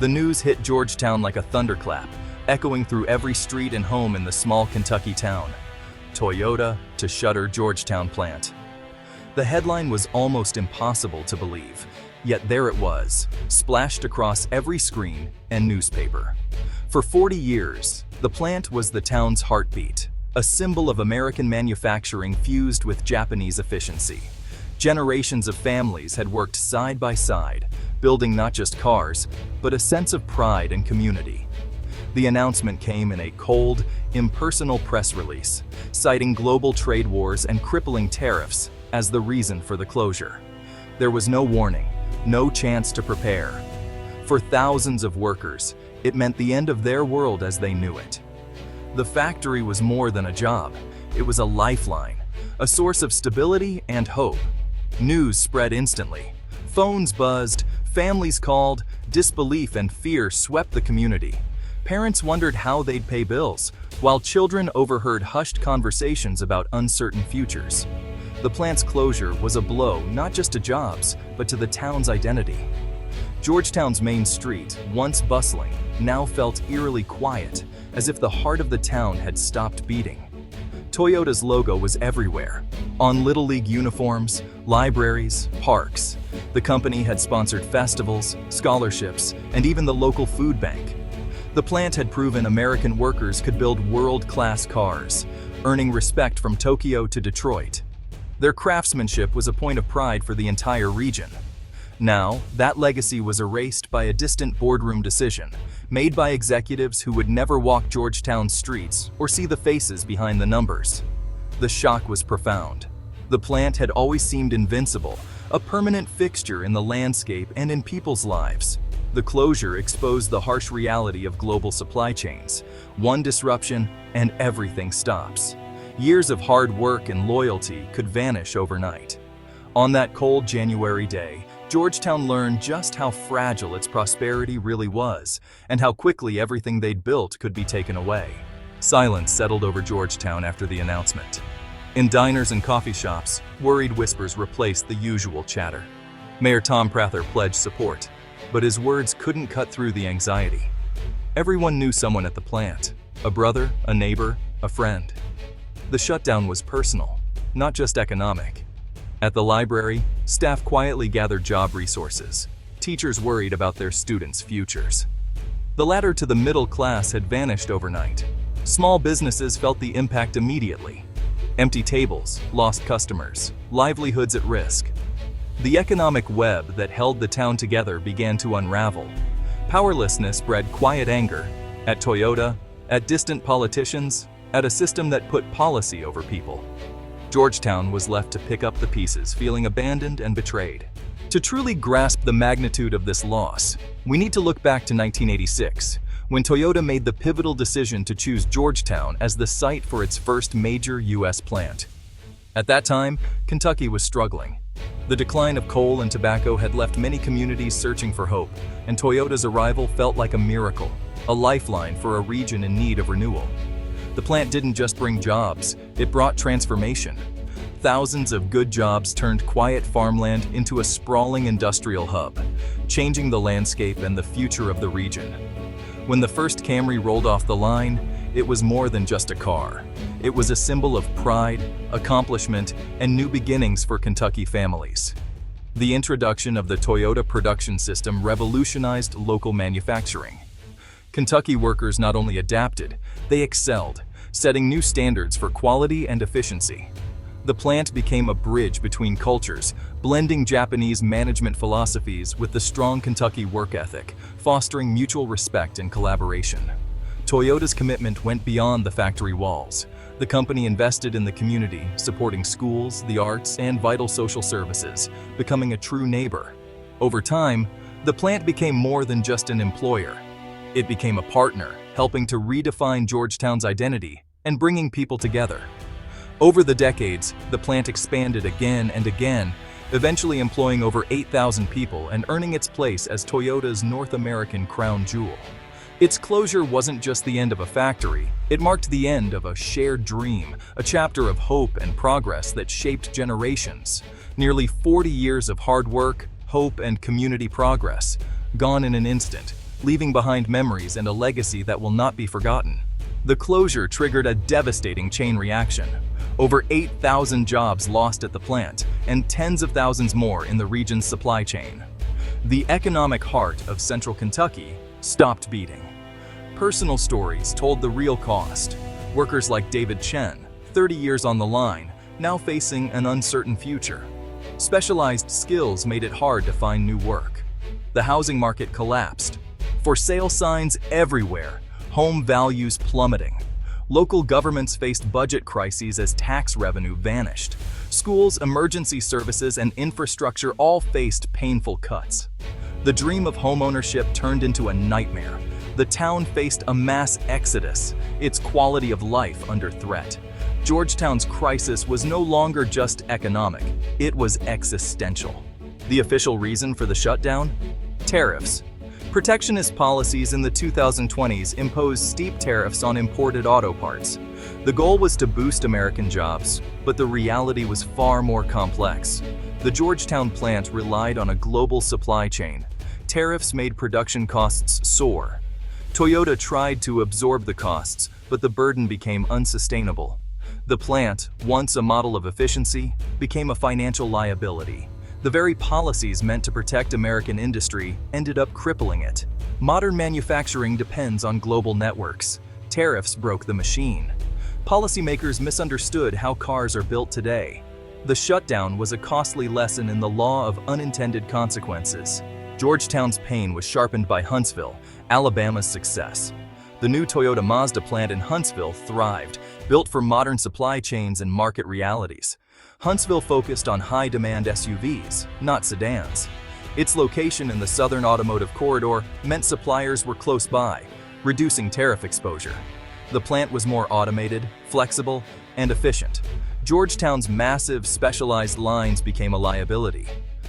The news hit Georgetown like a thunderclap, echoing through every street and home in the small Kentucky town. Toyota to shutter Georgetown plant. The headline was almost impossible to believe, yet there it was, splashed across every screen and newspaper. For 40 years, the plant was the town's heartbeat, a symbol of American manufacturing fused with Japanese efficiency. Generations of families had worked side by side, building not just cars, but a sense of pride and community. The announcement came in a cold, impersonal press release, citing global trade wars and crippling tariffs as the reason for the closure. There was no warning, no chance to prepare. For thousands of workers, it meant the end of their world as they knew it. The factory was more than a job. It was a lifeline, a source of stability and hope. News spread instantly. Phones buzzed, families called, disbelief and fear swept the community. Parents wondered how they'd pay bills, while children overheard hushed conversations about uncertain futures. The plant's closure was a blow not just to jobs, but to the town's identity. Georgetown's main street, once bustling, now felt eerily quiet, as if the heart of the town had stopped beating. Toyota's logo was everywhere, on Little League uniforms, libraries, parks. The company had sponsored festivals, scholarships, and even the local food bank. The plant had proven American workers could build world-class cars, earning respect from Tokyo to Detroit. Their craftsmanship was a point of pride for the entire region. Now, that legacy was erased by a distant boardroom decision, made by executives who would never walk Georgetown's streets or see the faces behind the numbers. The shock was profound. The plant had always seemed invincible, a permanent fixture in the landscape and in people's lives. The closure exposed the harsh reality of global supply chains. One disruption, and everything stops. Years of hard work and loyalty could vanish overnight. On that cold January day, Georgetown learned just how fragile its prosperity really was, and how quickly everything they'd built could be taken away. Silence settled over Georgetown after the announcement. In diners and coffee shops, worried whispers replaced the usual chatter. Mayor Tom Prather pledged support, but his words couldn't cut through the anxiety. Everyone knew someone at the plant, a brother, a neighbor, a friend. The shutdown was personal, not just economic. At the library, staff quietly gathered job resources. Teachers worried about their students' futures. The ladder to the middle class had vanished overnight. Small businesses felt the impact immediately. Empty tables, lost customers, livelihoods at risk. The economic web that held the town together began to unravel. Powerlessness bred quiet anger at Toyota, at distant politicians, at a system that put policy over people. Georgetown was left to pick up the pieces, feeling abandoned and betrayed. To truly grasp the magnitude of this loss, we need to look back to 1986, when Toyota made the pivotal decision to choose Georgetown as the site for its first major U.S. plant. At that time, Kentucky was struggling. The decline of coal and tobacco had left many communities searching for hope, and Toyota's arrival felt like a miracle, a lifeline for a region in need of renewal. The plant didn't just bring jobs, it brought transformation. Thousands of good jobs turned quiet farmland into a sprawling industrial hub, changing the landscape and the future of the region. When the first Camry rolled off the line, it was more than just a car. It was a symbol of pride, accomplishment, and new beginnings for Kentucky families. The introduction of the Toyota production system revolutionized local manufacturing. Kentucky workers not only adapted, they excelled, setting new standards for quality and efficiency. The plant became a bridge between cultures, blending Japanese management philosophies with the strong Kentucky work ethic, fostering mutual respect and collaboration. Toyota's commitment went beyond the factory walls. The company invested in the community, supporting schools, the arts, and vital social services, becoming a true neighbor. Over time, the plant became more than just an employer. It became a partner, helping to redefine Georgetown's identity and bringing people together. Over the decades, the plant expanded again and again, eventually employing over 8,000 people and earning its place as Toyota's North American crown jewel. Its closure wasn't just the end of a factory, it marked the end of a shared dream, a chapter of hope and progress that shaped generations. Nearly 40 years of hard work, hope, and community progress, gone in an instant, leaving behind memories and a legacy that will not be forgotten. The closure triggered a devastating chain reaction. Over 8,000 jobs lost at the plant, and tens of thousands more in the region's supply chain. The economic heart of central Kentucky stopped beating. Personal stories told the real cost. Workers like David Chen, 30 years on the line, now facing an uncertain future. Specialized skills made it hard to find new work. The housing market collapsed. For sale signs everywhere, home values plummeting. Local governments faced budget crises as tax revenue vanished. Schools, emergency services, and infrastructure all faced painful cuts. The dream of homeownership turned into a nightmare. The town faced a mass exodus, its quality of life under threat. Georgetown's crisis was no longer just economic, it was existential. The official reason for the shutdown? Tariffs. Protectionist policies in the 2020s imposed steep tariffs on imported auto parts. The goal was to boost American jobs, but the reality was far more complex. The Georgetown plant relied on a global supply chain. Tariffs made production costs soar. Toyota tried to absorb the costs, but the burden became unsustainable. The plant, once a model of efficiency, became a financial liability. The very policies meant to protect American industry ended up crippling it. Modern manufacturing depends on global networks. Tariffs broke the machine. Policymakers misunderstood how cars are built today. The shutdown was a costly lesson in the law of unintended consequences. Georgetown's pain was sharpened by Huntsville, Alabama's success. The new Toyota Mazda plant in Huntsville thrived, built for modern supply chains and market realities. Huntsville focused on high-demand SUVs, not sedans. Its location in the southern automotive corridor meant suppliers were close by, reducing tariff exposure. The plant was more automated, flexible, and efficient. Georgetown's massive, specialized lines became a liability.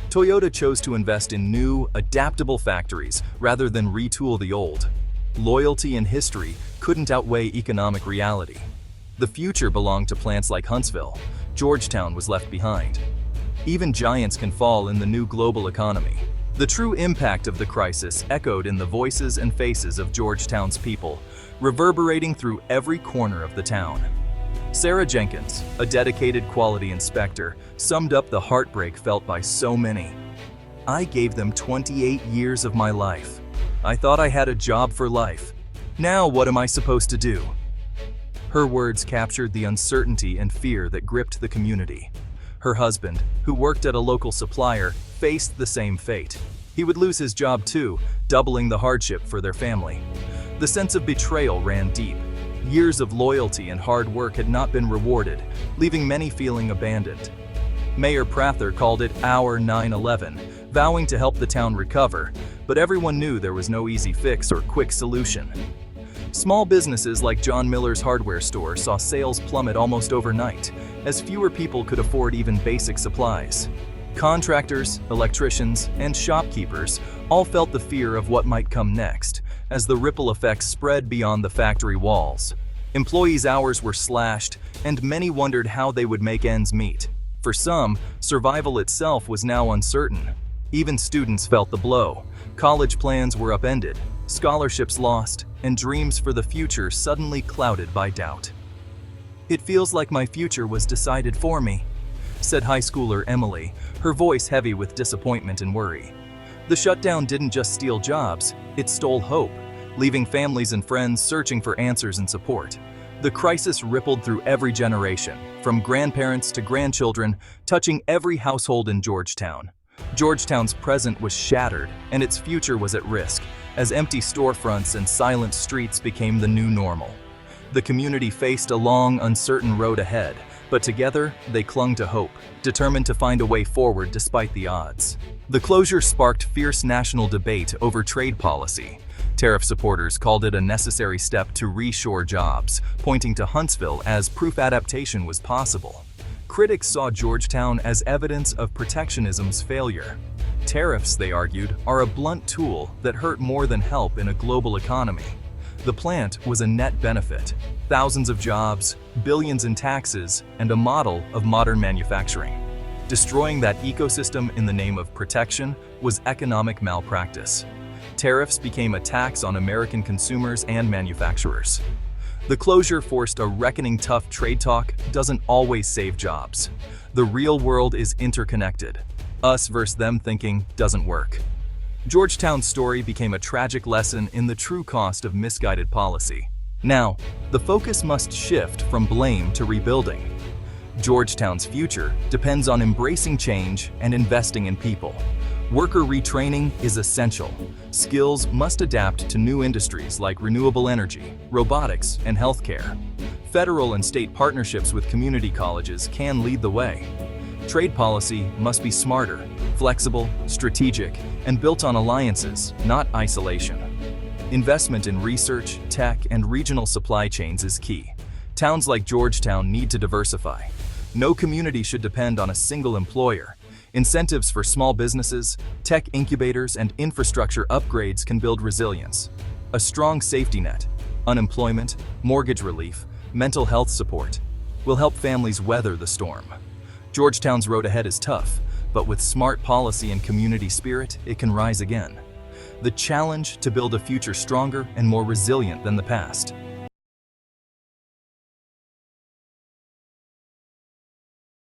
Toyota chose to invest in new, adaptable factories rather than retool the old. Loyalty and history couldn't outweigh economic reality. The future belonged to plants like Huntsville. Georgetown was left behind. Even giants can fall in the new global economy. The true impact of the crisis echoed in the voices and faces of Georgetown's people, reverberating through every corner of the town. Sarah Jenkins, a dedicated quality inspector, summed up the heartbreak felt by so many. "I gave them 28 years of my life. I thought I had a job for life. Now what am I supposed to do?" Her words captured the uncertainty and fear that gripped the community. Her husband, who worked at a local supplier, faced the same fate. He would lose his job too, doubling the hardship for their family. The sense of betrayal ran deep. Years of loyalty and hard work had not been rewarded, leaving many feeling abandoned. Mayor Prather called it our 9/11, vowing to help the town recover, but everyone knew there was no easy fix or quick solution. Small businesses like John Miller's hardware store saw sales plummet almost overnight, as fewer people could afford even basic supplies. Contractors, electricians, and shopkeepers all felt the fear of what might come next, as the ripple effects spread beyond the factory walls. Employees' hours were slashed, and many wondered how they would make ends meet. For some, survival itself was now uncertain. Even students felt the blow. College plans were upended, scholarships lost, and dreams for the future suddenly clouded by doubt. "It feels like my future was decided for me," said high schooler Emily, her voice heavy with disappointment and worry. The shutdown didn't just steal jobs, it stole hope, leaving families and friends searching for answers and support. The crisis rippled through every generation, from grandparents to grandchildren, touching every household in Georgetown. Georgetown's present was shattered, and its future was at risk, as empty storefronts and silent streets became the new normal. The community faced a long, uncertain road ahead, but together they clung to hope, determined to find a way forward despite the odds. The closure sparked fierce national debate over trade policy. Tariff supporters called it a necessary step to reshore jobs, pointing to Huntsville as proof adaptation was possible. Critics saw Georgetown as evidence of protectionism's failure. Tariffs, they argued, are a blunt tool that hurt more than help in a global economy. The plant was a net benefit, thousands of jobs, billions in taxes, and a model of modern manufacturing. Destroying that ecosystem in the name of protection was economic malpractice. Tariffs became a tax on American consumers and manufacturers. The closure forced a reckoning. Tough trade talk doesn't always save jobs. The real world is interconnected. Us versus them thinking doesn't work. Georgetown's story became a tragic lesson in the true cost of misguided policy. Now, the focus must shift from blame to rebuilding. Georgetown's future depends on embracing change and investing in people. Worker retraining is essential. Skills must adapt to new industries like renewable energy, robotics, and healthcare. Federal and state partnerships with community colleges can lead the way. Trade policy must be smarter, flexible, strategic, and built on alliances, not isolation. Investment in research, tech, and regional supply chains is key. Towns like Georgetown need to diversify. No community should depend on a single employer. Incentives for small businesses, tech incubators, and infrastructure upgrades can build resilience. A strong safety net, unemployment, mortgage relief, mental health support will help families weather the storm. Georgetown's road ahead is tough, but with smart policy and community spirit, it can rise again. The challenge to build a future stronger and more resilient than the past.